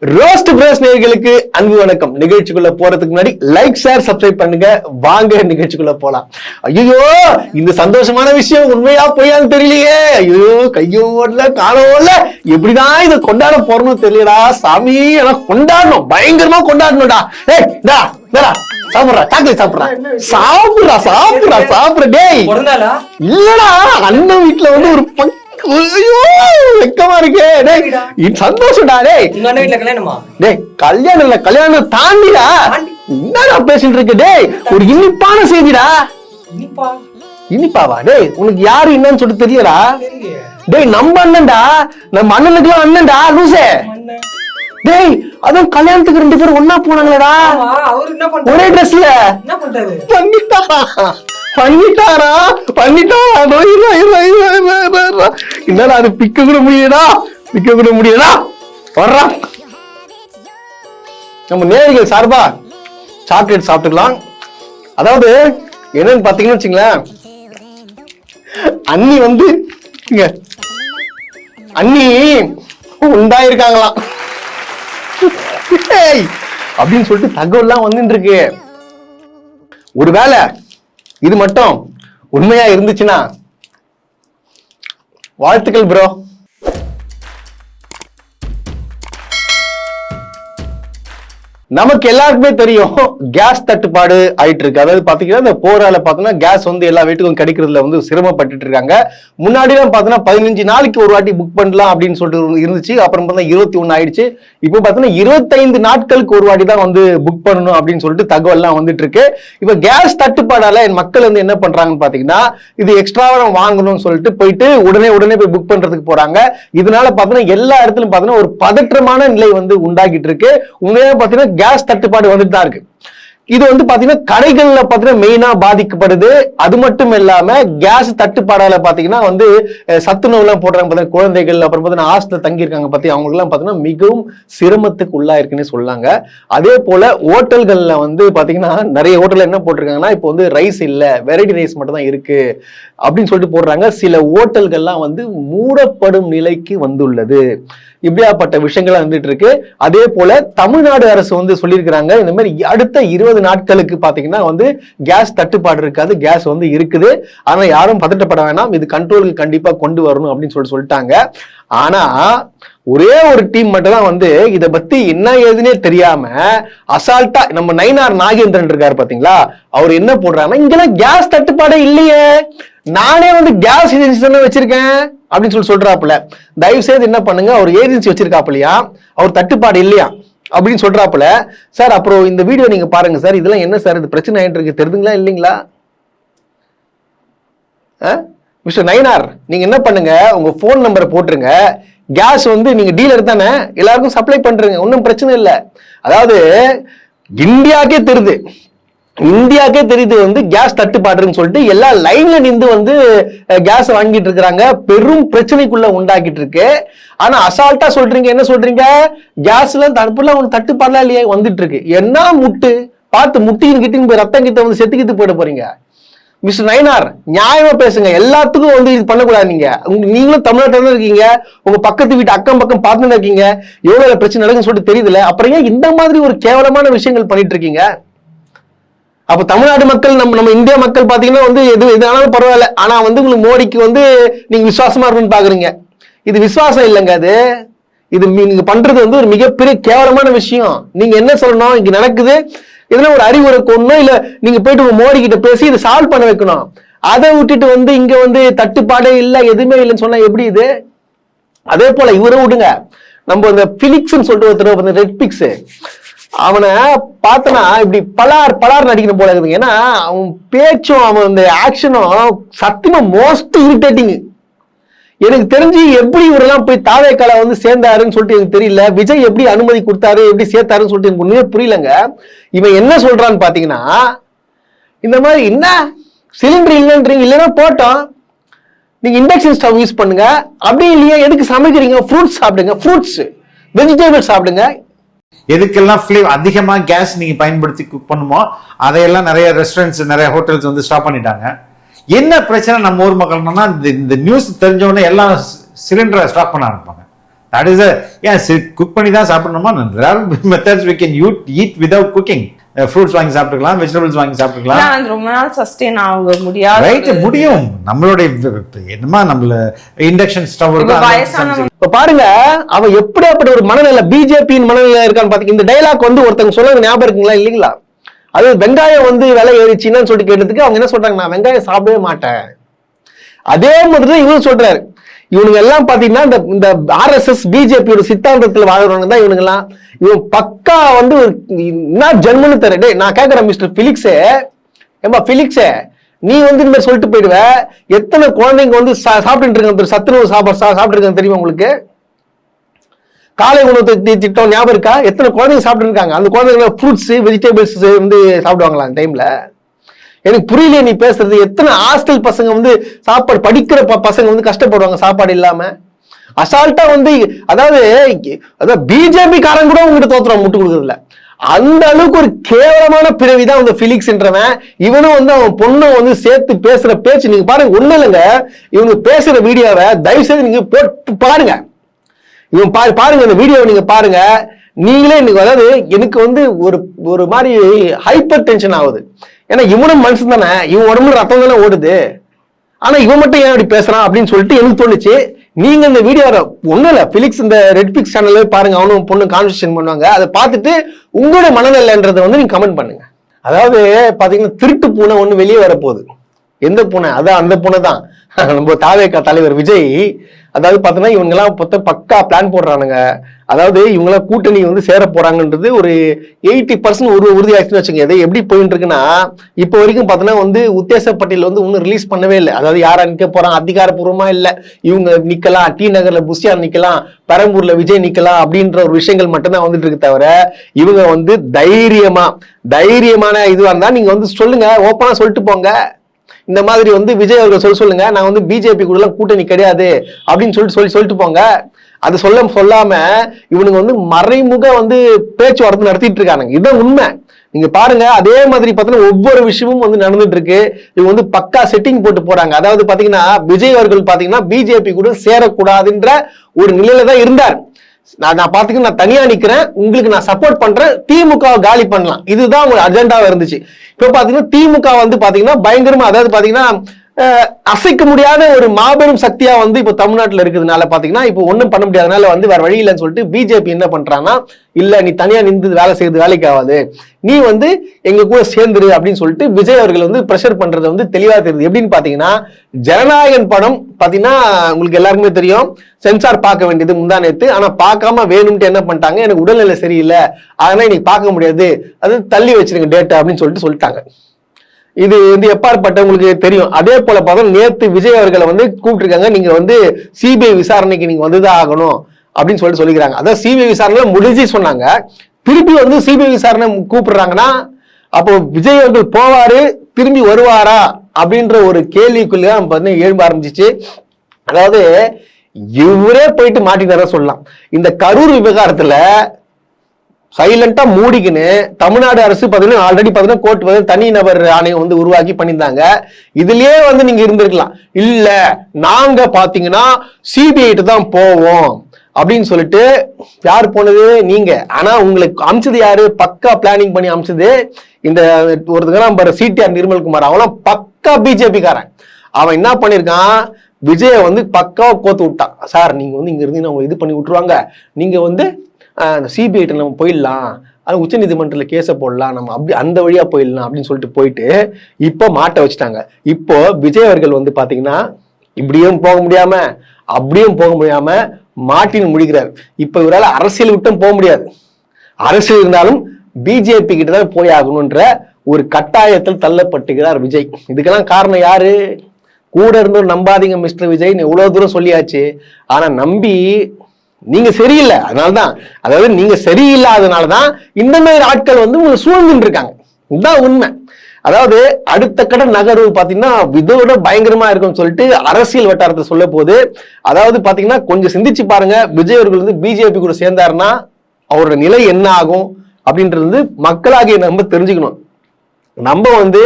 Roast press நேயர்களுக்கு அன்பு வணக்கம். நிகழ்ச்சிக்குள்ள போறதுக்கு முன்னாடி லைக், ஷேர், சப்ஸ்கிரைப் பண்ணுங்க. வாங்க நிகழ்ச்சிக்குள்ள போலாம். ஐயோ, இந்த சந்தோஷமான விஷயம் உண்மையா பொய்யான்னு தெரியலையே. ஐயோ, கையோ ஓடல, காலோ ஓடல, எப்படிதான் இதை கொண்டாட போறோம்னு தெரியலடா சாமி. ஆனா கொண்டாடணும், பயங்கரமா கொண்டாடணும்டா. ஏய் டா சாப்பிடுறா, சாக்லேட் சாப்பிடுறா, சாப்பிடுறா சாப்பிடுறா சாப்பிடுற. டேய் இல்லடா, அண்ணன் வீட்டுல வந்து ஒரு வெக்கமா இருக்கே. சந்தோஷம்டா. டேய் கல்யாணம் இல்ல, கல்யாணம் தாண்டிடா. என்னடா பேசிட்டு இருக்கு? டேய் ஒரு இனிப்பான செய்திடா. இனிப்பாவா? டேய் உனக்கு யாரு என்னன்னு சொல்லிட்டு தெரியலடா. டேய் நம்ம அண்ணன்டா, நம்ம அண்ணனுக்கு அண்ணன்டா லூசே. டேய் அதுவும் கல்யாணத்துக்கு 2 பேரும் ஒன்னா போனாங்களேடா, ஒரே ட்ரெஸ்ல. பண்ணிட்டாரா? என்னடா அது? பிக்க கூட முடியடா, பிக்க கூட முடியடா. வர்றா, நம்ம நேயர்கள் சார்பா சாக்லேட் சாப்பிட்டுக்கலாம். அதாவது என்னன்னு பாத்தீங்கன்னு வச்சுங்களேன், அண்ணி வந்து அண்ணி உண்டாயிருக்காங்களாம் அப்படின்னு சொல்லிட்டு தகவல்லாம் வந்துட்டு இருக்கு. ஒருவேளை இது மட்டும் உண்மையா இருந்துச்சுன்னா வாழ்த்துக்கள் ப்ரோ. நமக்கு எல்லாருக்குமே தெரியும் கேஸ் தட்டுப்பாடு ஆயிட்டு இருக்கு. அதாவது பாத்தீங்கன்னா இந்த போரால பாத்தீங்கன்னா கேஸ் வந்து எல்லா வீட்டுக்கும் கிடைக்கிறதுல வந்து சிரமப்பட்டு இருக்காங்க. முன்னாடி எல்லாம் பாத்தீங்கன்னா 15 நாளைக்கு ஒரு வாட்டி புக் பண்ணலாம் அப்படின்னு சொல்லிட்டு இருந்துச்சு. அப்புறம் பார்த்தா 21 ஆயிடுச்சு. இப்போ பாத்தீங்கன்னா 25 நாட்களுக்கு ஒரு வாட்டி தான் வந்து புக் பண்ணணும் அப்படின்னு சொல்லிட்டு தகவல் எல்லாம் வந்துட்டு இருக்கு. இப்ப கேஸ் தட்டுப்பாடால மக்கள் வந்து என்ன பண்றாங்கன்னு பாத்தீங்கன்னா, இது எக்ஸ்ட்ராவா வாங்கணும்னு சொல்லிட்டு போயிட்டு உடனே போய் புக் பண்றதுக்கு போறாங்க. இதனால பாத்தீங்கன்னா எல்லா இடத்துலயும் பாத்தீங்கன்னா ஒரு பதற்றமான நிலை வந்து உண்டாகிட்டு இருக்கு. உண்மையா பாத்தீங்கன்னா கேஸ் தட்டுப்பாடு வந்துட்டு தான் இருக்கு. இது வந்து பாத்தீங்கன்னா கடைகள்ல பாத்தீங்கன்னா மெயினா பாதிக்கப்படுது. அது மட்டும் இல்லாம கேஸ் தட்டுப்பாடால பாத்தீங்கன்னா வந்து சத்துணவு எல்லாம் போடுறாங்க பாத்தீங்கன்னா குழந்தைகள், அப்புறம் பாத்தீங்கன்னா ஹாஸ்டல் தங்கி இருக்காங்க பத்தி அவங்களுக்கு எல்லாம் பாத்தீங்கன்னா மிகவும் சிரமத்துக்கு உள்ளா இருக்குன்னு சொல்லாங்க. அதே போல ஹோட்டல்கள்ல வந்து பாத்தீங்கன்னா நிறைய ஹோட்டல்ல என்ன போட்டிருக்காங்கன்னா, இப்போ வந்து ரைஸ் இல்ல, வெரைட்டி ரைஸ் மட்டும் தான் இருக்கு அப்படின்னு சொல்லிட்டு போடுறாங்க. சில ஹோட்டல்கள்லாம் வந்து மூடப்படும் நிலைக்கு வந்துள்ளது. இப்படியாப்பட்ட விஷயங்கள் வந்துட்டு இருக்கு. அதே போல தமிழ்நாடு அரசு வந்து சொல்லியிருக்கிறாங்க, இந்த மாதிரி அடுத்த 20 நாட்களுக்கு பாத்தீங்கன்னா வந்து கேஸ் தட்டுப்பாடு இருக்காது, கேஸ் வந்து இருக்குது. ஆனா யாரும் பதட்டப்பட வேணாம், இது கண்ட்ரோலுக்கு கண்டிப்பா கொண்டு வரணும் அப்படின்னு சொல்லிட்டாங்க. ஆனா ஒரே ஒரு டீம் மட்டும் தான் வந்து இதை பத்தி என்ன ஏதுன்னே தெரியாம அசால்ட்டா, நம்ம நயினார் நாகேந்திரன் இருக்காரு பாத்தீங்களா, அவர் என்ன போடுறாங்கன்னா, இங்கெல்லாம் கேஸ் தட்டுப்பாடே இல்லையே, நானே வந்து கேஸ் ஏஜென்சி தானே வச்சிருக்கேன் அப்படின்னு சொல்றாப்புல. தயவு செய்து என்ன பண்ணுங்க, அவர் ஏஜென்சி வச்சிருக்காப்புலையா, அவர் தட்டுப்பாடு இல்லையா அப்படின்னு சொல்றாப்புல. சார் அப்புறம் இந்த வீடியோ நீங்க பாருங்க சார், இதெல்லாம் என்ன சார் இது பிரச்சனை ஆயிட்டு இருக்கு, தெரியுதுங்களா இல்லைங்களா? மிஸ்டர் நயினார், நீங்க என்ன பண்ணுங்க, உங்க போன் நம்பரை போட்டுருங்க. கேஸ் வந்து நீங்க டீலர் தானே, எல்லாருக்கும் சப்ளை பண்றீங்க, ஒன்றும் பிரச்சனை இல்லை. அதாவது இந்தியாவுக்கே தெரியுது வந்து கேஸ் தட்டுப்பாடுன்னு சொல்லிட்டு எல்லா லைன்ல நின்று வந்து கேஸ் வாங்கிட்டு இருக்கிறாங்க. பெரும் பிரச்சனைக்குள்ள உண்டாக்கிட்டு இருக்கு. ஆனா அசால்ட்டா சொல்றீங்க, என்ன சொல்றீங்க, கேஸ்ல தட்டுப்பாடுலாம் இல்லையே வந்துட்டு இருக்கு. என்ன முட்டு பார்த்து முட்டின்னு கிட்டின்னு போய் ரத்தம் கிட்ட வந்து செத்துக்கிட்டு போயிட போறீங்க. மிஸ்டர் நயினார் நியாயமா பேசுங்க, எல்லாத்துக்கும் வந்து இது பண்ணக்கூடாது. நீங்களும் தமிழ்நாட்டில் இருக்கீங்க, உங்க பக்கத்து வீட்டு அக்கம் பக்கம் பார்த்துட்டு இருக்கீங்க, எவ்வளவு பிரச்சனை நடக்குன்னு சொல்லிட்டு தெரியுதுல, அப்புறம் ஏன் இந்த மாதிரி ஒரு கேவலமான விஷயங்கள் பண்ணிட்டு இருக்கீங்க? அப்ப தமிழ்நாடு மக்கள், நம்ம இந்தியா மக்கள் பாத்தீங்கன்னா வந்து எது ஆனாலும் பரவாயில்ல, ஆனா வந்து உங்களுக்கு மோடிக்கு வந்து நீங்க விசுவாசமா இருக்கணும்னு பாக்குறீங்க. இது விசுவாசம் இல்லைங்க, இது நீங்க பண்றது வந்து ஒரு மிகப்பெரிய கேவலமான விஷயம். நீங்க என்ன சொல்லணும், இங்க நடக்குது, இதெல்லாம் ஒரு அறிவுரை கொண்டணும், இல்ல நீங்க போயிட்டு உங்க மோடி கிட்ட பேசி இதை சால்வ் பண்ண வைக்கணும். அதை விட்டுட்டு வந்து இங்க வந்து தட்டுப்பாடே இல்ல, எதுவுமே இல்லைன்னு சொன்னா எப்படி இது? அதே போல இவரை விடுங்க, நம்ம இந்த பிலிக்ஸ்ன்னு சொல்லிட்டு ஒருத்தர் ரெட் பிக்ஸ், அவனை பார்த்தனா இப்படி பலார் நடிக்கணும் போல இருக்குதுங்க. ஏன்னா அவன் பேச்சும் அவன் இந்த ஆக்ஷனும் சத்தியமா மோஸ்ட் இரிட்டேட்டிங். எனக்கு தெரிஞ்சு எப்படி இவரெல்லாம் போய் தாவேக்கால வந்து சேர்ந்தாருன்னு சொல்லிட்டு எனக்கு தெரியல. விஜய் எப்படி அனுமதி கொடுத்தாரு, எப்படி சேர்த்தாருன்னு சொல்லிட்டு எனக்கு ஒண்ணுமே புரியலங்க. இவன் என்ன சொல்றான்னு பாத்தீங்கன்னா, இந்த மாதிரி என்ன சிலிண்டர் இல்லைன்றீங்க, இல்லைன்னா போட்டோம், நீங்க இண்டக்ஷன் ஸ்டவ் யூஸ் பண்ணுங்க, அப்படி இல்லையா எதுக்கு சமைக்கிறீங்க, ஃப்ரூட்ஸ் சாப்பிடுங்க, ஃப்ரூட்ஸ் வெஜிடபிள் சாப்பிடுங்க. எதுக்கெல்லாம் அதிகமா கேஸ் நீங்க பயன்படுத்தி குக் பண்ணுமோ அதையெல்லாம் நிறைய ரெஸ்டாரண்ட்ஸ், நிறைய ஹோட்டல்ஸ் வந்து ஸ்டாப் பண்ணிட்டாங்க. என்ன பிரச்சனை நம்ம ஊர் மக்கள்னா, இந்த நியூஸ் தெரிஞ்சவொடனே எல்லாம் சிலிண்டரை ஸ்டாப் பண்ண ஆரம்பிப்பாங்க. That is குக் பண்ணி தான் சாப்பிடணுமா? There are methods we can eat without cooking. Fruits வாங்கி சாப்பிட்டுக்கலாம், வெஜிடபிள்ஸ் வாங்கி சாப்பிட்டுக்கலாம். அது ரொம்ப நாள் சஸ்டெயின் ஆக முடியாது. ரைட், முடியும். நம்மளுடைய என்னமா நம்மள இண்டக்ஷன் ஸ்டவ் இருக்கு. இப்ப பாருங்க அவன் எப்படியாப்பட்ட ஒரு மனநிலை, பிஜேபியின் மனநிலை இருக்கான்னு பாத்தீங்க. இந்த டைலாக் வந்து ஒருத்தங்க சொல்றது ஞாபகம் இருக்குங்களா இல்லீங்களா? அது வெங்காயம் வந்து விலை ஏறிச்சுன்னு சொல்லிட்டு கேட்டதுக்கு அவங்க என்ன சொல்றாங்க, நான் வெங்காயம் சாப்பிடவே மாட்டேன். அதே மாதிரிதான் இவங்க சொல்றாரு. இவனுங்க எல்லாம் பாத்தீங்கன்னா இந்த RSS பிஜேபியோட சித்தாந்தத்துல வாழ்றவங்க தான் இவனுங்க எல்லாம். இவன் பக்கா வந்து என்ன ஜென்மன்னு தெரியல. நான் கேட்கிறேன் மிஸ்டர் பிலிக்ஸே, ஏம்பா பிலிக்ஸே, நீ வந்து இந்த மாதிரி சொல்லிட்டு போயிடுவ. எத்தனை குழந்தைங்க வந்து சாப்பிட்டு இருக்காங்க, சத்துணவு சாப்பிட்டு இருக்காங்க தெரியுமா உங்களுக்கு? காலை உணவு திட்டம் ஞாபகம் இருக்கா? எத்தனை குழந்தைங்க சாப்பிட்டு இருக்காங்க? அந்த குழந்தைங்க ஃப்ரூட்ஸ் வெஜிடபிள்ஸ் வந்து சாப்பிடுவாங்களா அந்த டைம்ல? எனக்கு புரியலையே நீ பேசுறது. எத்தனை ஹாஸ்டல் பசங்க வந்து சாப்பாடு படிக்கிற பசங்க வந்து கஷ்டப்படுவாங்க சாப்பாடு இல்லாம. அசால்ட்டா வந்து அதாவது பிஜேபி காரன் கூட உங்ககிட்ட தோத்துறான் முட்டு கொடுக்கறதுல. அந்த அளவுக்கு ஒரு கேவலமான பிறவிதான் வந்து பிலிக்ஸ்ன்றவன். இவனும் வந்து அவன் பொண்ணை வந்து சேர்த்து பேசுற பேச்சு நீங்க பாருங்க. ஒண்ணு இல்லைங்க, இவங்க பேசுற வீடியோவை தயவு செய்து நீங்க போட்டு பாருங்க. இவன் பாருங்க இந்த வீடியோவை நீங்க பாருங்க. நீங்களே இன்னைக்கு அதாவது எனக்கு வந்து ஒரு மாதிரி ஹைப்பர் டென்ஷன் ஆகுது. ஏன்னா இவனும் மனுஷன் தானே, இவன் உடம்புல ரத்தம் தானே ஓடுது. ஆனா இவன் மட்டும் ஏன் அப்படி பேசுறான் அப்படின்னு சொல்லிட்டு எனக்கு தோணுச்சு. நீங்க இந்த வீடியோ ஒண்ணும் இல்ல, பிலிக்ஸ் இந்த ரெட் பிக்ஸ் சேனல்ல பாருங்க, அவனும் பொண்ணு கான்வர்சேஷன் பண்ணுவாங்க. அதை பார்த்துட்டு உங்களுடைய மனநிலைன்றதை வந்து நீங்க கமெண்ட் பண்ணுங்க. அதாவது பாத்தீங்கன்னா திருட்டு பூனை ஒண்ணு வெளியே வரப்போகுது. எந்த பூனை? அதான் அந்த பூனை தான் நம்ம தாவேகா தலைவர் விஜய். அதாவது பாத்தீங்கன்னா இவங்க எல்லாம் பக்கா பிளான் போடுறானுங்க. அதாவது இவங்க எல்லாம் கூட்டணி வந்து சேர போறாங்கன்றது ஒரு 80% உறுதியாச்சுன்னு வச்சுங்க. இது எப்படி போயிட்டு இருக்குன்னா, இப்போ வரைக்கும் பாத்தீங்கன்னா வந்து உத்தேச பட்டியல் வந்து இன்னும் ரிலீஸ் பண்ணவே இல்லை. அதாவது யாரா நிக்க போறாங்க அதிகாரப்பூர்வமா இல்ல. இவங்க நிக்கலாம், டி நகர்ல புஷியான் நிக்கலாம், பெரம்பூர்ல விஜய் நிக்கலாம் அப்படின்ற ஒரு விஷயங்கள் மட்டும்தான் வந்துட்டு இருக்கு. தவிர இவங்க வந்து தைரியமான இதுவா இருந்தா நீங்க வந்து சொல்லுங்க, ஓப்பனா சொல்லிட்டு போங்க. இந்த மாதிரி வந்து விஜய் அவர்கள் சொல்லுங்க, நான் வந்து பிஜேபி கூட எல்லாம் கூட்டணி கிடையாது அப்படின்னு சொல்லிட்டு போங்க. அது சொல்லாம இவனுங்க வந்து மறைமுக வந்து பேச்சுவார்த்தை நடத்திட்டு இருக்கானுங்க. இதுதான் உண்மை. நீங்க பாருங்க, அதே மாதிரி பாத்தீங்கன்னா ஒவ்வொரு விஷயமும் வந்து நடந்துட்டு இருக்கு. இவங்க வந்து பக்கா செட்டிங் போட்டு போறாங்க. அதாவது பாத்தீங்கன்னா விஜய் அவர்கள் பாத்தீங்கன்னா பிஜேபி கூட சேரக்கூடாதுன்ற ஒரு நிலையில தான் இருந்தார். நான் பாத்தீங்கன்னா நான் தனியா நிக்கிறேன், உங்களுக்கு நான் சப்போர்ட் பண்றேன், திமுக காலி பண்ணலாம், இதுதான் ஒரு அஜெண்டாவா இருந்துச்சு. இப்ப பாத்தீங்கன்னா திமுக வந்து பாத்தீங்கன்னா பயங்கரமா, அதாவது பாத்தீங்கன்னா அசைக்க முடியாத ஒரு மாபெரும் சக்தியா வந்து இப்ப தமிழ்நாட்டுல இருக்கிறதுனால பாத்தீங்கன்னா இப்ப ஒண்ணும் பண்ண முடியாதனால வந்து வேற வழி இல்லைன்னு சொல்லிட்டு பிஜேபி என்ன பண்றாங்கன்னா, இல்ல நீ தனியா நின்று வேலை செய்யறது வேலைக்கு ஆகாது, நீ வந்து எங்க கூட சேர்ந்துரு அப்படின்னு சொல்லிட்டு விஜய் அவர்கள் வந்து பிரஷர் பண்றது வந்து தெளிவா தெரியுது. எப்படின்னு பாத்தீங்கன்னா, ஜனநாயகன் படம் பாத்தீங்கன்னா உங்களுக்கு எல்லாருக்குமே தெரியும், சென்சார் பார்க்க வேண்டியது முந்தா நேத்து. ஆனா பார்க்காம வேணும்ட்டு என்ன பண்ணிட்டாங்க, எனக்கு உடல்நிலை சரியில்லை அதனால இன்னைக்கு பார்க்க முடியாது, அது தள்ளி வச்சிருங்க டேட் அப்படின்னு சொல்லிட்டாங்க. இது வந்து எப்பாற்பட்ட உங்களுக்கு தெரியும். அதே போல பார்த்தா நேத்து விஜய் அவர்களை வந்து கூப்பிட்டுருக்காங்க, நீங்க வந்து சிபிஐ விசாரணைக்கு நீங்க வந்துதான் ஆகணும் அப்படின்னு சொல்லிக்கிறாங்க. அதான் சிபிஐ விசாரணை முடிஞ்சு சொன்னாங்க, திருப்பி வந்து சிபிஐ விசாரணை கூப்பிடுறாங்கன்னா அப்போ விஜய் அவர்கள் போவாரு திரும்பி வருவாரா அப்படின்ற ஒரு கேள்விக்குள்ள பார்த்தீங்கன்னா எழும்ப ஆரம்பிச்சிச்சு. அதாவது இவரே போயிட்டு மாட்டினார சொல்லலாம். இந்த கரூர் விவகாரத்துல சைலண்டா மூடிக்குன்னு தமிழ்நாடு அரசு பாத்தீங்கன்னா ஆல்ரெடி பாத்தீங்கன்னா கோர்ட் வந்து தனி நபர் ஆணையம் வந்து உருவாக்கி பண்ணியிருந்தாங்க. இதுலயே வந்து நீங்க இருந்திருக்கலாம், இல்ல நாங்க பாத்தீங்கன்னா சிபிஐ தான் போவோம் அப்படின்னு சொல்லிட்டு. யார் போனது? நீங்க. ஆனா உங்களுக்கு அமிச்சது யாரு? பக்கா பிளானிங் பண்ணி அமிச்சது இந்த ஒருத்தங்க சிடிஆர் நிர்மல்குமார். அவன் பக்கா பிஜேபி காரன். அவன் என்ன பண்ணிருக்கான், விஜய வந்து பக்காவா கோத்து விட்டான். சார் நீங்க வந்து இங்க இருந்து அவங்க இது பண்ணி விட்டுருவாங்க, நீங்க வந்து சிபிஐ நம்ம போயிடலாம், அது உச்ச நீதிமன்றத்தில் கேஸை போடலாம், நம்ம அப்படி அந்த வழியா போயிடலாம் அப்படின்னு சொல்லிட்டு போயிட்டு இப்போ மாட்ட வச்சுட்டாங்க. இப்போ விஜய் அவர்கள் வந்து பாத்தீங்கன்னா இப்படியும் போக முடியாம அப்படியும் போக முடியாம மாட்டின்னு முடிக்கிறார். இப்ப இவரால் அரசியல் விட்டும் போக முடியாது, அரசியல் இருந்தாலும் பிஜேபி கிட்ட தான் போய் ஆகணும்ன்ற ஒரு கட்டாயத்தில் தள்ளப்பட்டுகிறார் விஜய். இதுக்கெல்லாம் காரணம் யாரு? கூட இருந்தோம் நம்பாதீங்க மிஸ்டர் விஜய், எவ்வளவு தூரம் சொல்லியாச்சு. ஆனா நம்பி நீங்க சரியில்லை, அதனாலதான், அதாவது நீங்க சரியில்லாதனாலதான் இந்த மாதிரி ஆட்கள் வந்து உங்களை சூழ்ந்துட்டு இருக்காங்க. இதுதான் உண்மை. அதாவது அடுத்த கட்ட நகர்வு பாத்தீங்கன்னா இதோட பயங்கரமா இருக்கும்னு சொல்லிட்டு அரசியல் வட்டாரத்தை சொல்ல போது. அதாவது பாத்தீங்கன்னா கொஞ்சம் சிந்திச்சு பாருங்க, விஜய் அவர்கள் வந்து பிஜேபி கூட சேர்ந்தாருன்னா அவரோட நிலை என்ன ஆகும் அப்படின்றது வந்து மக்களாகிய நம்ம தெரிஞ்சுக்கணும். நம்ம வந்து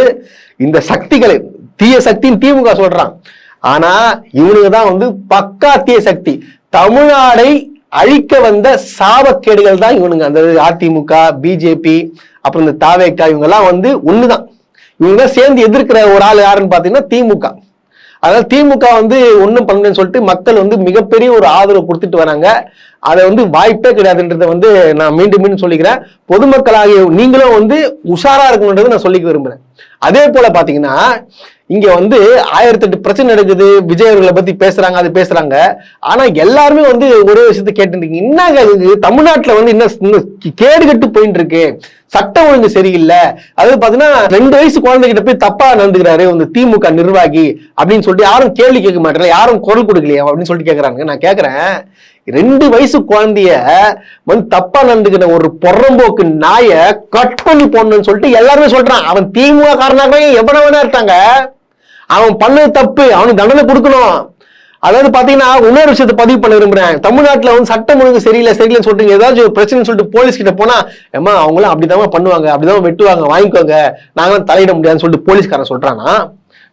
இந்த சக்திகளை தீய சக்தின்னு திமுக சொல்றான், ஆனா இவனுக்கு தான் வந்து பக்கா தீய சக்தி. தமிழ்நாடை அழிக்க வந்த சாபக்கேடுகள் தான் இவனுங்க. அந்த அதிமுக, பிஜேபி, அப்புறம் இந்த தாவேக்கா, இவங்க எல்லாம் வந்து ஒண்ணுதான். இவங்க சேர்ந்து எதிர்க்கிற ஒரு ஆள் யாருன்னு பாத்தீங்கன்னா திமுக. அதாவது திமுக வந்து ஒண்ணும் பண்ணணும்னு சொல்லிட்டு மக்கள் வந்து மிகப்பெரிய ஒரு ஆதரவு கொடுத்துட்டு வராங்க. அதை வந்து வாய்ப்பே கிடையாதுன்றதை வந்து நான் மீண்டும் மீண்டும் சொல்லிக்கிறேன். பொதுமக்களாகிய நீங்களும் வந்து உஷாரா இருக்கணும்ன்றதை நான் சொல்லிக்க விரும்புறேன். அதே போல பாத்தீங்கன்னா இங்க வந்து 1008 பிரச்சனை நடக்குது, விஜய் அவர்களை பத்தி பேசுறாங்க, அது பேசுறாங்க. ஆனா எல்லாருமே வந்து ஒரே விஷயத்த கேட்டுருக்கீங்க, என்ன தமிழ்நாட்டுல வந்து என்ன கேடு கட்டு போயிட்டு இருக்கு, சட்டம் ஒழுங்கு சரியில்லை. அதாவது பாத்தீங்கன்னா 2 வயசு குழந்தைகிட்ட போய் தப்பா நடந்துக்கிறாரு வந்து திமுக நிர்வாகி அப்படின்னு சொல்லிட்டு யாரும் கேள்வி கேட்க மாட்டாங்க, யாரும் குரல் கொடுக்கலையா அப்படின்னு சொல்லிட்டு கேக்குறாங்க. நான் கேக்குறேன், 2 வயசு குழந்தைய வந்து தப்பா நடந்துக்கிற ஒரு பொறம்போக்கு நாய கட் பண்ணி போடணும்னு சொல்லிட்டு எல்லாருமே சொல்றான். அவன் திமுக காரணமாக எவ்வளவு வேணா இருக்காங்க, அவன் பண்ணது தப்பு, அவனுக்கு தண்டனை கொடுக்கணும். அதாவது பாத்தீங்கன்னா இன்னொரு விஷயத்தை பதிவு பண்ண விரும்புறேன். தமிழ்நாட்டுல வந்து சட்டம் ஒழுங்கு சரியில்லைன்னு சொல்றீங்க, ஏதாச்சும் ஒரு பிரச்சனை சொல்லிட்டு போலீஸ் கிட்ட போனா, ஏமா அவங்களும் அப்படிதான் பண்ணுவாங்க, அப்படிதான் வெட்டுவாங்க, வாங்கிக்கோங்க, நாங்களும் தலையிட முடியாதுன்னு சொல்லிட்டு போலீஸ்காரன் சொல்றானா?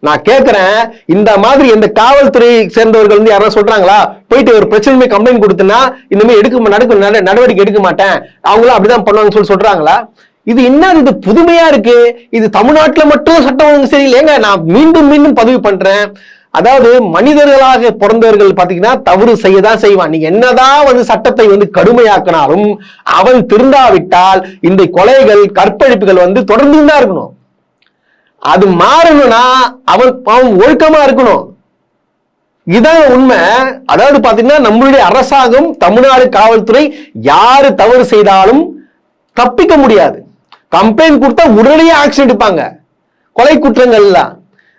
நான் கேட்கிறேன், இந்த மாதிரி இந்த காவல்துறை சேர்ந்தவர்கள் வந்து யாராவது சொல்றாங்களா, போயிட்டு ஒரு பிரச்சனை கம்ப்ளைண்ட் கொடுத்தனா இந்த மாதிரி நடவடிக்கை எடுக்க மாட்டேன், அவங்களும் அப்படிதான் பண்ணுவாங்கன்னு சொல்லி சொல்றாங்களா? இது என்ன, இது புதுமையா இருக்கு. இது தமிழ்நாட்டுல மட்டும் சட்டம் ஒழுங்கு சரியில்லைங்க. நான் மீண்டும் மீண்டும் பதிவு பண்றேன். அதாவது மனிதர்களாக பிறந்தவர்கள் பாத்தீங்கன்னா தவறு செய்யதான் செய்வான். நீங்க என்னதான் வந்து சட்டத்தை வந்து கடுமையாக்கினாலும் அவன் திருந்தாவிட்டால் இந்த கொலைகள், கற்பழிப்புகள் வந்து தொடர்ந்து தான் இருக்கணும். அது மாறணும்னா அவன் ஒழுக்கமா இருக்கணும். இதான் உண்மை. அதாவது பாத்தீங்கன்னா நம்மளுடைய அரசாங்கம், தமிழ்நாடு காவல்துறை யாரு தவறு செய்தாலும் தப்பிக்க முடியாது. கம்ப்ளைண்ட் கொடுத்தா உடனடியே ஆக்ஷன் எடுப்பாங்க கொலை குற்றங்கள் எல்லாம்.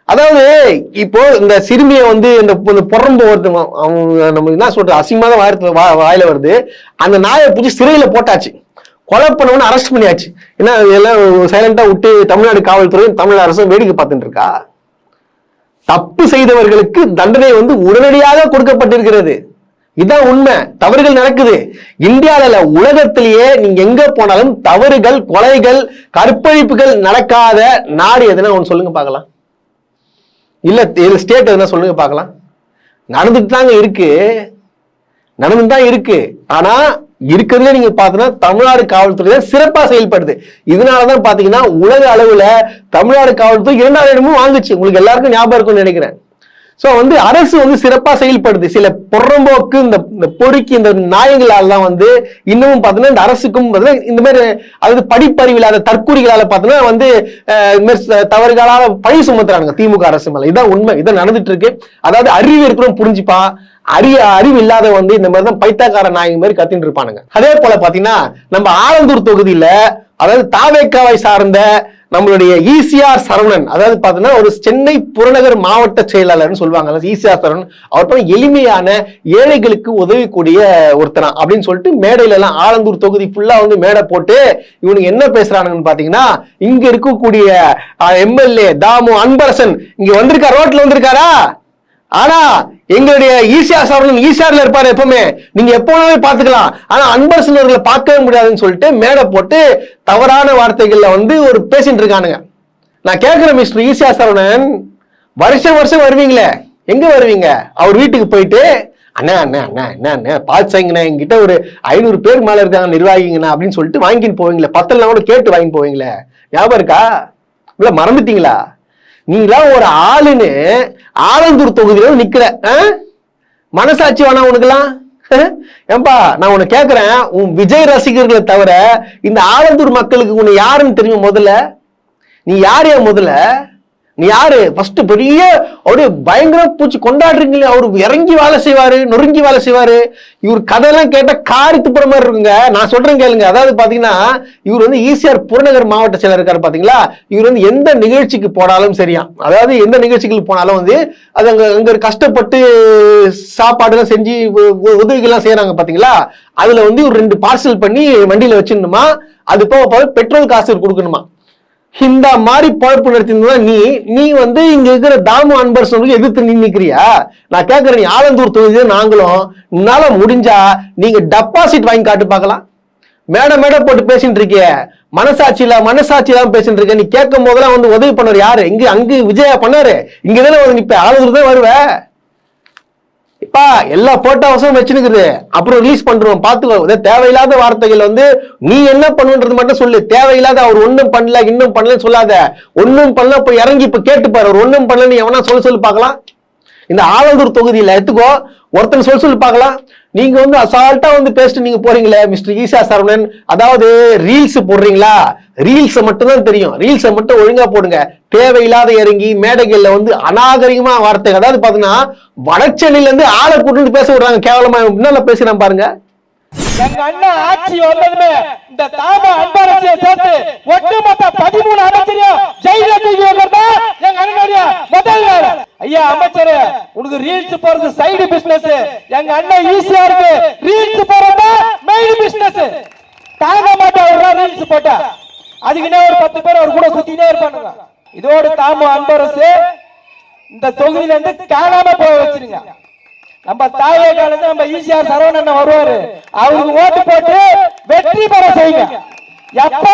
அதாவது இப்போ இந்த சிறுமியை வந்து இந்த பொறம்பு அவங்க நம்ம என்ன சொல்ற அசிங்கமாக வாயில வருது, அந்த நாயை பிடிச்சி சிறையில போட்டாச்சு, கொலை பண்ணவன அரெஸ்ட் பண்ணியாச்சு. ஏன்னா எல்லாம் சைலண்டா விட்டு தமிழ்நாடு காவல்துறை, தமிழ் அரசும் வேடிக்கை பார்த்துட்டு இருக்கா? தப்பு செய்தவர்களுக்கு தண்டனை வந்து உடனடியாக கொடுக்கப்பட்டிருக்கிறது. இதுதான் உண்மை. தவறுகள் நடக்குது இந்தியாவில, உலகத்திலேயே நீங்க எங்க போனாலும் தவறுகள், கொலைகள், கற்பழிப்புகள் நடக்காத நாடு எதுனா ஒன்று சொல்லுங்க பார்க்கலாம். இல்ல ஸ்டேட் எதுனா சொல்லுங்க பார்க்கலாம். நடந்துட்டு தாங்க இருக்கு, நடந்துட்டு தான் இருக்கு. ஆனா இருக்கிறதுல நீங்க பாத்தீங்கன்னா தமிழ்நாடு காவல்துறை தான் சிறப்பா செயல்படுது. இதனாலதான் பாத்தீங்கன்னா உலக அளவுல தமிழ்நாடு காவல்துறை 2வது இடமும் வாங்குச்சு. உங்களுக்கு எல்லாருக்கும் ஞாபகம் இருக்கும்னு நினைக்கிறேன். சோ வந்து அரசு வந்து சிறப்பா செயல்படுது. சில பொறம்போக்கு இந்த பொறுக்கி இந்த நாயங்களால தான் வந்து இன்னமும் பாத்தீங்கன்னா இந்த அரசுக்கும் இந்த மாதிரி அதாவது படிப்பறிவில்லாத தற்கூறிகளால பாத்தீங்கன்னா வந்து இந்த மாதிரி தவறுகளால பழி சுமத்துறாங்க திமுக அரசு மேல. இதான் உண்மை, இதான் நடந்துட்டு இருக்கு. அதாவது அறிவு இருக்கிறோம் புரிஞ்சுப்பா, அறிவு இல்லாத வந்து இந்த மாதிரிதான் பைத்தாக்கார நாயங்க மாதிரி கத்தின்னு இருப்பானுங்க. அதே போல பாத்தீங்கன்னா நம்ம ஆலந்தூர் தொகுதியில, அதாவது தாவேக்காவை சார்ந்த நம்மளுடைய ஈசிஆர் சரவணன், அதாவது பாத்தீங்கன்னா ஒரு சென்னை புறநகர் மாவட்ட செயலாளர்னு சொல்லுவாங்க ஈசிஆர் சரவணன். அவர் எளிமையான ஏழைகளுக்கு உதவிக்கூடிய ஒருத்தனா அப்படின்னு சொல்லிட்டு மேடையில எல்லாம் ஆலந்தூர் தொகுதி ஃபுல்லா வந்து மேடை போட்டு இவனுக்கு என்ன பேசுறானுங்கன்னு பாத்தீங்கன்னா, இங்க இருக்கக்கூடிய எம்எல்ஏ தாமு அன்பரசன் இங்க வந்திருக்கா, ரோட்ல வந்திருக்காரா, ஆனா எங்களுடைய ஈசிஆர் சரவணன் ஈசிஆர்ல இருப்பாரு எப்பவுமே, நீங்க எப்போனாவே பாத்துக்கலாம், ஆனா அன்பரசன் அவர்களை பார்க்கவே முடியாதுன்னு சொல்லிட்டு மேடை போட்டு தவறான வார்த்தைகள்ல வந்து ஒரு பேசிட்டு இருக்கானுங்க. நான் கேட்கிறேன், மிஸ்டர் ஈசிஆர் சரவணன், வருஷம் வருவீங்களே, எங்க வருவீங்க? அவர் வீட்டுக்கு போயிட்டு அண்ணா அண்ணா அண்ணா என்ன அண்ணா பாத்துங்கண்ணா, என்கிட்ட ஒரு 500 பேர் மேல இருக்காங்க நிர்வாகிங்கண்ணா அப்படின்னு சொல்லிட்டு வாங்கிட்டு போவீங்களே, 10 கூட கேட்டு வாங்கி போவீங்களே, ஞாபகம் இருக்கா? இல்ல மறந்துட்டீங்களா? நீங்களா ஒரு ஆளுன்னு ஆலந்தூர் தொகுதியில நிக்கிற மனசாட்சி வேணா உனக்குலாம்? ஏன்பா நான் உன்னை கேட்கிறேன், உன் விஜய் ரசிகர்களை தவிர இந்த ஆலந்தூர் மக்களுக்கு உன்னை யாருன்னு தெரியும்? முதல்ல நீ யாரு? முதல்ல நீ யாரு? ஃபர்ஸ்ட் பெரிய அவரு பயங்கர பூச்சி கொண்டாடுறீங்களே, அவரு இறங்கி வேலை செய்வாரு, நொறுங்கி வேலை செய்வாரு. இவர் கதையெல்லாம் கேட்டா காரி துப்புற மாதிரி இருக்குங்க. நான் சொல்றேன் கேளுங்க. அதாவது பாத்தீங்கன்னா இவர் வந்து ஈசிஆர் புறநகர் மாவட்ட செயலர் இருக்காரு பாத்தீங்களா, இவர் வந்து எந்த நிகழ்ச்சிக்கு போனாலும் சரியா, அதாவது எந்த நிகழ்ச்சிக்கு போனாலும் வந்து அது அங்க கஷ்டப்பட்டு சாப்பாடு எல்லாம் செஞ்சு உதவிகள்லாம் செய்யறாங்க பாத்தீங்களா, அதுல வந்து ஒரு 2 பார்சல் பண்ணி வண்டியில வச்சிடணுமா, அது போக பெட்ரோல் காசு கொடுக்கணுமா. இந்த மாதிரி பொழப்பு நடத்தினா நீ வந்து இங்க இருக்கிற தாமு அன்பரசனுக்கு எதிர்த்து நின்னுக்கிறியா? நான் கேட்கிறேன், நீ ஆலந்தூர் தொகுதியில நாங்களும் உன்னால முடிஞ்சா நீங்க டெபாசிட் வாங்கி காட்டு பார்க்கலாம். மேடை போட்டு பேசிட்டு இருக்கிய, மனசாட்சி இல்லாம பேசிட்டு இருக்க. நீ கேட்கும் போதெல்லாம் வந்து உதவி பண்ணாரு யாரு? அங்கு விஜயா பண்ணாரு, இங்கதானே வந்து நிப்ப, ஆலந்தூர் தான் வருவ. பா எல்லா போட்டோஸும் வச்சுனுக்குது, அப்புறம் ரிலீஸ் பண்றோம் பாத்துக்கோ. தேவையில்லாத வார்த்தைகள் வந்து நீ என்ன பண்ணுன்றது மட்டும் சொல்லு. தேவையில்லாத அவர் ஒண்ணும் பண்ணல இன்னும் பண்ணலன்னு சொல்லாத. ஒண்ணும் பண்ணல இப்ப இறங்கி இப்ப கேட்டுப்பாரு. அவர் ஒண்ணும் பண்ணலன்னு எவனா சொல்லு பார்க்கலாம். இந்த ஆலந்தூர் தொகுதியில எடுத்துக்கோ, ஒருத்தர் சொல்லு பார்க்கலாம். நீங்க வந்து அசால்ட்டா வந்து பேசிட்டு நீங்க போறீங்களே மிஸ்டர் ஈசா சரவணன், அதாவது ரீல்ஸ் போடுறீங்களா, ரீல்ஸ் மட்டும் தான் தெரியும், ரீல்ஸை மட்டும் ஒழுங்கா போடுங்க. தேவையில்லாத இறங்கி மேடைகள்ல வந்து அநாகரிகமா வார்த்தை, அதாவது பாத்தீங்கன்னா வடச்சென்னையில இருந்து ஆளை கூட்டு பேச விடுறாங்க கேவலமா. முன்னால பேசுறேன் பாருங்க. எங்க அண்ணன் ஆட்சி வந்ததுமே இந்த தாம அன்பரசியை சேர்த்து ஒட்டுமொத்த 13 அமைச்சரையும் ஜெயில தூக்கி வந்தா எங்க அண்ணனுடைய முதல் வேலை. ஐயா அமைச்சர், உனக்கு ரீல்ஸ் போறது சைடு பிசினஸ், எங்க அண்ணன் ஈஸியா இருக்கு ரீல்ஸ் போறதா மெயின் பிசினஸ். தாங்க மாட்டா ரீல்ஸ் போட்டா அதுக்குன்னே ஒரு 10 பேர் அவர் கூட சுத்தினே இருப்பானுங்க. இதோட தாம அன்பரசு இந்த தொகுதியில இருந்து காணாம போக வச்சிருங்க. நம்ம தாயே காலத்துல நம்ம ஈசிஆர் சரவணன் வருவாரு, அவருக்கு ஓட்டு போட்டு வெற்றி பெற செய்யுங்க. எப்ப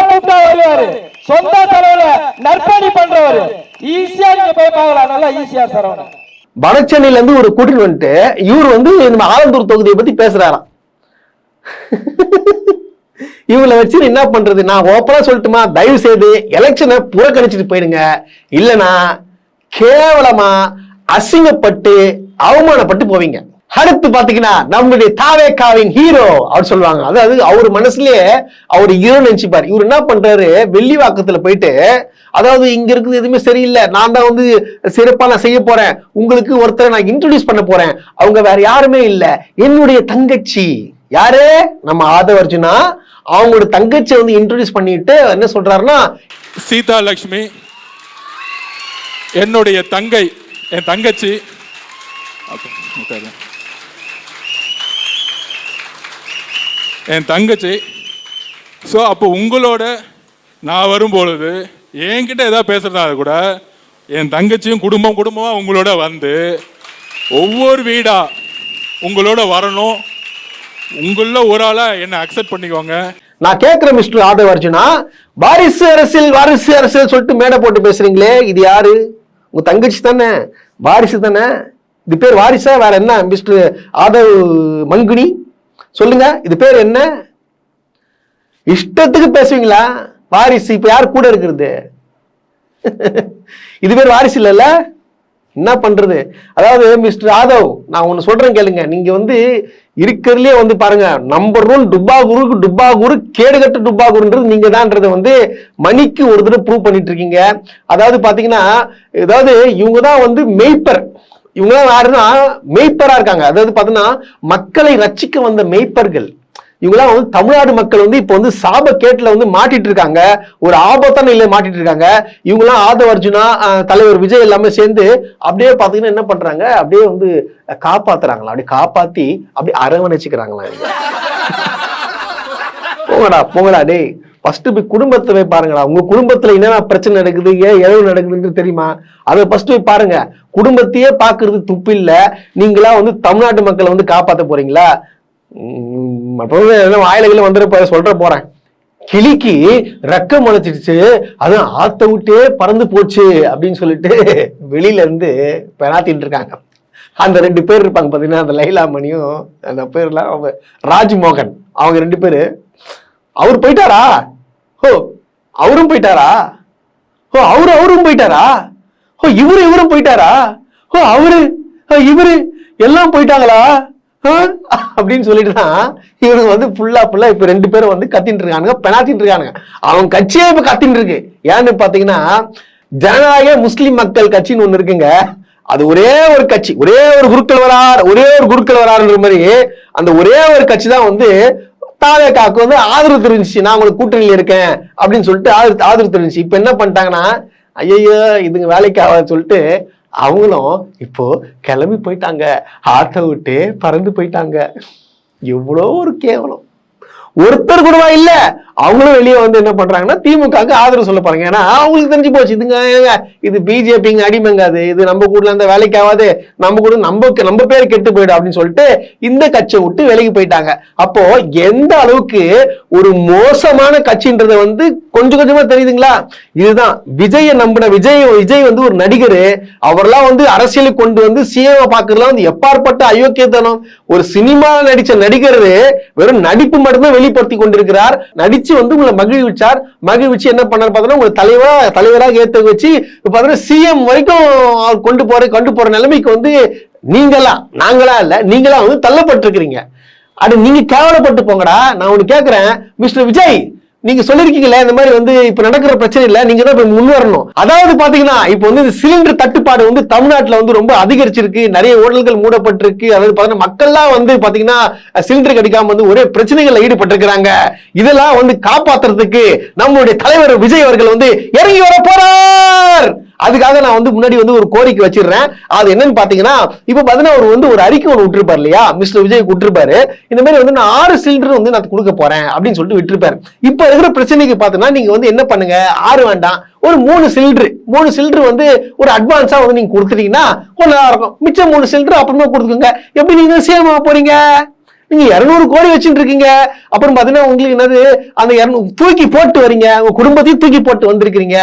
கூப்பிட்டா வருவாரு, சொந்த செலவுல நற்பணி பண்றவரு. ஈஸியா நீங்க போய் பார்க்கலாம். நல்லா ஈசிஆர் சரவணன் வடச்சென்னையில இருந்து ஒரு கூட்டிட்டு வந்துட்டு இவர் வந்து நம்ம ஆலந்தூர் தொகுதியை பத்தி பேசுறாராம். இவங்களை வச்சு என்ன பண்றது? நான் ஓப்பனா சொல்லட்டுமா, தயவு செய்து எலெக்ஷனை புறக்கணிச்சுட்டு போயிடுங்க. இல்லனா கேவலமா அசிங்கப்பட்டு அவமானப்பட்டு போவீங்க. அடுத்து பாத்தீங்கன்னா நம்மளுடைய தாவேகாவின் ஹீரோ அவர் சொல்லுவாங்க. அதாவது அவர் மனசுலயே அவர் ஹீரோ நினைச்சுப்பாரு. இவர் என்ன பண்றாரு, வெள்ளிவாக்கத்துல போயிட்டு, அதாவது இங்க இருக்குது எதுவுமே சரியில்லை, நான் தான் வந்து சிறப்பா நான் செய்ய போறேன், உங்களுக்கு ஒருத்தரை நான் இன்ட்ரோடியூஸ் பண்ண போறேன், அவங்க வேற யாருமே இல்ல, என்னுடைய தங்கச்சி. யாரு? நம்ம ஆதவர்ஜுனா. அவங்களோட தங்கச்சியை வந்து இன்ட்ரோடியூஸ் பண்ணிட்டு என்ன சொல்றாருன்னா, சீதா லட்சுமி என்னுடைய தங்கை, என் தங்கச்சி. என் தங்கச்சி. ஸோ அப்போ உங்களோட நான் வரும்பொழுது என்கிட்ட ஏதாவது பேசுறதா கூட என் தங்கச்சியும் குடும்பமா உங்களோட வந்து ஒவ்வொரு வீடா உங்களோட வரணும். உங்கள ஒரு ஆளா என்ன அக்செப்ட் பண்ணிக்கோங்க. நான் கேட்கிறேன் மிஸ்டர் ஆதவர்ஜுனா, வாரிசு அரசியல் சொல்லிட்டு மேடை போட்டு பேசுறீங்களே, இது யாரு? உங்க தங்கச்சி தானே, வாரிசு தானே. இது பேர் வாரிசா வேற என்ன? மிஸ்டர் ஆதவ் மங்குனி சொல்லுங்க, இது பேர் என்ன? இஷ்டத்துக்கு பேசுவீங்களா? வாரிசு இப்ப யார் கூட இருக்கிறது? இது பேர் வாரிசு இல்லைல்ல? என்ன பண்றது? அதாவது மிஸ்டர் ஆதவ், நான் ஒன்னு சொல்றேன் கேளுங்க. நீங்க வந்து இருக்கிறதுலயே வந்து பாருங்க, நம்பர் 1 டுப்பாகுரு கேடுகட்டு டுப்பாகுருன்றது நீங்க தான்ன்றதை வந்து மணிக்கு ஒரு தடவை ப்ரூவ் பண்ணிட்டு இருக்கீங்க. அதாவது பாத்தீங்கன்னா, அதாவது இவங்க தான் வந்து மெய்ப்பர். இவங்க யாருன்னா மெய்ப்பரா இருக்காங்க. அதாவது பாத்தீங்கன்னா மக்களை ரட்சிக்க வந்த மெய்ப்பர்கள். இவங்கெல்லாம் வந்து தமிழ்நாடு மக்கள் வந்து இப்ப வந்து சாபக்கேட்டுல வந்து மாட்டிட்டு இருக்காங்க, ஒரு ஆபத்தான நிலையில மாட்டிட்டு இருக்காங்க. இவங்கெல்லாம் ஆதவர்ஜுனா, தலைவர் விஜய் எல்லாமே சேர்ந்து அப்படியே பாத்தீங்கன்னா என்ன பண்றாங்க, அப்படியே வந்து காப்பாத்துறாங்களா, அப்படியே காப்பாத்தி அப்படியே அரவணைச்சுக்கிறாங்களா. போங்கடா டேய், ஃபர்ஸ்ட் போய் குடும்பத்தை போய் பாருங்களா. உங்க குடும்பத்துல என்னென்ன பிரச்சனை நடக்குது, ஏன் இழவு நடக்குதுன்னு தெரியுமா? அதை ஃபர்ஸ்ட் போய் பாருங்க. குடும்பத்தையே பாக்குறது துப்பு இல்ல, நீங்களா வந்து தமிழ்நாட்டு மக்களை வந்து காப்பாத்த போறீங்களா? வாயில வந்துட சொல்ற போறேன். கிளிக்கு ரெக்கம் முளைச்சிடுச்சு, அது ஆத்த விட்டே பறந்து போச்சு அப்படின்னு சொல்லிட்டு வெளியில இருந்து பெனாத்திட்டு இருக்காங்க. அந்த 2 பேர் இருப்பாங்க பாத்தீங்கன்னா, அந்த லைலா மணியும் அந்த பேர்லாம் அவங்க ராஜ்மோகன், அவங்க 2 பேரு. அவர் போயிட்டாரா? ஓ அவரும் போயிட்டாரா? ஓ அவரும் போயிட்டாரா? ஓ இவரும் போயிட்டாரா? ஓ இவரு எல்லாம் போயிட்டாங்களா அப்படின்னு சொல்லிட்டு தான் இவனுக்கு வந்து ஃபுல்லா இப்ப 2 பேரும் வந்து கத்திட்டு இருக்கானுங்க, பெனாத்திட்டு இருக்கானுங்க. அவங்க கட்சியே இப்ப கத்திட்டு இருக்கு. ஏன்னு பாத்தீங்கன்னா, ஜனநாயக முஸ்லிம் மக்கள் கட்சின்னு ஒண்ணு இருக்குங்க. அது ஒரே ஒரு கட்சி, ஒரே ஒரு குருக்கள் வராருன்ற மாதிரி அந்த ஒரே ஒரு கட்சி தான் வந்து தாவேகாவுக்கு வந்து ஆதரவு தெரிவிச்சு, நான் உங்களுக்கு கூட்டணியில் இருக்கேன் அப்படின்னு சொல்லிட்டு ஆதரவு தெரிவிச்சு. இப்ப என்ன பண்ணிட்டாங்கன்னா, ஐயோ இதுங்க வேலைக்கு ஆகாது சொல்லிட்டு அவங்களும் இப்போ கிளம்பி போயிட்டாங்க, ஆட்டை விட்டு பறந்து போயிட்டாங்க. எவ்வளோ ஒரு கேவலம்! ஒருத்தர் கூடவா இல்ல, அவங்களும் வெளியே வந்து என்ன பண்றாங்கன்னா திமுகவுக்கு ஆதரவு சொல்ல போறாங்க. ஏன்னா அவங்களுக்கு தெரிஞ்சு போச்சு, இதுங்க இது பிஜேபிங்க அடிமைங்காது, இது நம்ம கூட அந்த வேலைக்கு ஆகாது, நம்ம கூட நம்ம பேர் கெட்டு போயிடும் அப்படின்னு சொல்லிட்டு இந்த கட்சியை விட்டு விலகி போயிட்டாங்க. அப்போ எந்த அளவுக்கு ஒரு மோசமான கட்சின்றத வந்து கொஞ்சம் கொஞ்சமா தெரியுதுங்களா? இதுதான் விஜயை நம்பின விஜய் வந்து ஒரு நடிகர், அவரெல்லாம் வந்து அரசியலுக்கு கொண்டு வந்து சிஎம் பாக்குறதுலாம் வந்து எப்பாற்பட்ட அயோக்கியத்தனம். ஒரு சினிமா நடிச்ச நடிகர் வெறும் நடிப்பு மட்டும்தான் வெளிப்படுத்தி கொண்டிருக்கிறார். நடிச்சு வந்து உங்களை மகிழ்விச்சு என்ன பண்ணாரு பார்த்தோன்னா உங்களை தலைவராக ஏத்த வச்சு பார்த்தீங்கன்னா சிஎம் வரைக்கும் கொண்டு போற நிலைமைக்கு வந்து நாங்களா இல்ல நீங்களா வந்து தள்ளப்பட்டிருக்கிறீங்க. அது நீங்க கேவலப்பட்டு போங்கடா. நான் ஒண்ணு கேட்கிறேன், மிஸ்டர் விஜய், நீங்க சொல்லிருக்கீங்களே இந்த மாதிரி வந்து இப்ப நடக்கிற பிரச்சனை இல்ல, நீங்க தான் முன் வரணும். அதாவது பாத்தீங்கன்னா இப்ப வந்து சிலிண்டர் தட்டுப்பாடு வந்து தமிழ்நாட்டுல வந்து ரொம்ப அதிகரிச்சிருக்கு, நிறைய ஹோட்டல்கள் மூடப்பட்டிருக்கு. அதாவது பாத்தீங்கன்னா மக்கள்லாம் வந்து பாத்தீங்கன்னா சிலிண்டர் கிடைக்காம வந்து ஒரே பிரச்சனைகள்ல ஈடுபட்டு இருக்கிறாங்க. இதெல்லாம் வந்து காப்பாத்துறதுக்கு நம்மளுடைய தலைவர் விஜய் அவர்கள் வந்து இறங்கி வர போறார். அதுக்காக நான் வந்து முன்னாடி வந்து ஒரு கோரிக்கை வச்சிடுறேன். அது என்னன்னு பாத்தீங்கன்னா இப்ப பாத்தீங்கன்னா அவர் வந்து ஒரு அறிக்கை ஒன்று விட்டுருப்பாரு இல்லையா, மிஸ்டர் விஜய் விட்டுருப்பாரு, இந்த மாதிரி வந்து நான் 6 சிலிண்டர் வந்து நான் கொடுக்க போறேன் அப்படின்னு சொல்லிட்டு விட்டுருப்பாரு. இப்ப இருக்கிற பிரச்சனைக்கு பாத்தீங்கன்னா நீங்க வந்து என்ன பண்ணுங்க, 6 வேண்டாம், ஒரு 3 சிலிண்டர் வந்து ஒரு அட்வான்ஸா வந்து நீங்க கொடுத்துட்டீங்கன்னா கொஞ்சம் நல்லா இருக்கும். மிச்சம் 3 சிலிண்டர் அப்புறமா கொடுத்துக்கோங்க. எப்படி நீங்க சேமா போறீங்க? நீங்க 200 கோடி வச்சுட்டு இருக்கீங்க. அப்புறம் பாத்தீங்கன்னா உங்களுக்கு என்னது அந்த 200 தூக்கி போட்டு வரீங்க, உங்க குடும்பத்தையும் தூக்கி போட்டு வந்திருக்கீங்க.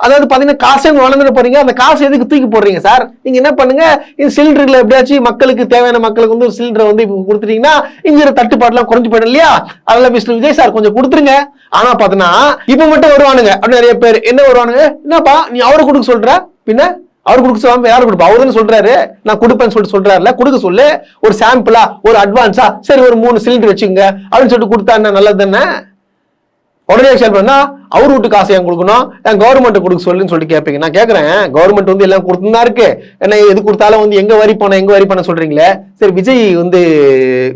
அதாவது பாத்தீங்கன்னா காசே வளர்ந்துட்டு போறீங்க, அந்த காசு எதுக்கு தூக்கி போடுறீங்க சார்? நீங்க என்ன பண்ணுங்க, இந்த சிலிண்டர்ல எப்படியாச்சும் மக்களுக்கு தேவையான மக்களுக்கு வந்து ஒரு சிலிண்டரை வந்து இப்ப கொடுத்துட்டீங்கன்னா இங்க தட்டுப்பாடுலாம் குறைஞ்சு போயிடும் இல்லையா? அதெல்லாம் மிஸ்டர் விஜய் சார் கொஞ்சம் கொடுத்துருங்க. ஆனா பாத்தீங்கன்னா இப்ப மட்டும் வருவானுங்க அப்படி நிறைய பேர் என்ன வருவானுங்க, என்னப்பா நீ அவரை கொடுக்க சொல்ற, பின்ன அவர் கொடுக்க சொல்லாம யாரு கொடுப்பா? அவரு தானே சொல்றாரு நான் கொடுப்பேன்னு சொல்லிட்டு சொல்றாருல, கொடுக்க சொல்லு. ஒரு சாம்பிளா ஒரு அட்வான்ஸா சரி ஒரு 3 சிலிண்டர் வச்சுங்க அப்படின்னு சொல்லிட்டு கொடுத்தா என்ன நல்லது தானே? உடனே செயல் பண்ணா அவர் வீட்டு காசை ஏன் கொடுக்கணும், கவர்மெண்ட் கொடுக்க சொல்லுன்னு சொல்லிட்டு கேட்பீங்க. நான் கேட்கறேன், கவர்மெண்ட் வந்து எல்லாம் கொடுத்துதான் இருக்கு, ஏன்னா எது கொடுத்தாலும் வந்து எங்க வரி பண்ண சொல்றீங்களே. சரி விஜய் வந்து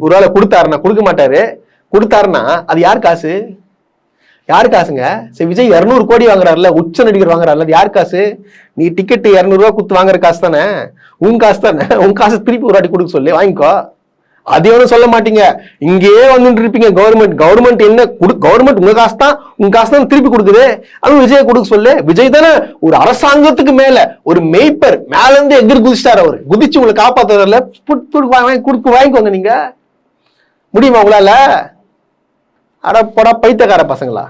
ஒரு வேளை கொடுத்தாருன்னா, கொடுக்க மாட்டாரு, கொடுத்தாருன்னா அது யார் காசு? காசுங்க? சரி விஜய் 200 கோடி வாங்குறாருல, உச்ச நடிகர் வாங்குறாருல, அது யார் காசு? நீ டிக்கெட் 200 ரூபாய் கொடுத்து வாங்குற காசு தானே, உன் காசு தானே. உன் காசு திருப்பி ஒரு வாட்டி கொடுக்க சொல்லி வாங்கிக்கோ. அதே ஒன்றும் சொல்ல மாட்டீங்க, இங்கேயே வந்துட்டு இருப்பீங்க. கவர்மெண்ட் என்ன கவர்மெண்ட் உங்க காசு தான், உங்க காசு தான் திருப்பி கொடுக்குது, அது விஜய் கொடுக்க சொல்லு. விஜய் தானே ஒரு அரசாங்கத்துக்கு மேல ஒரு மெய்ப்பர், மேல இருந்து எதிர் குதிச்சிட்டாரு. அவரு குதிச்சு உங்களை காப்பாத்துறதுல வாங்கிக்கோங்க. நீங்க முடியுமா உங்களால? அட போடா பைத்தியக்கார பசங்களா.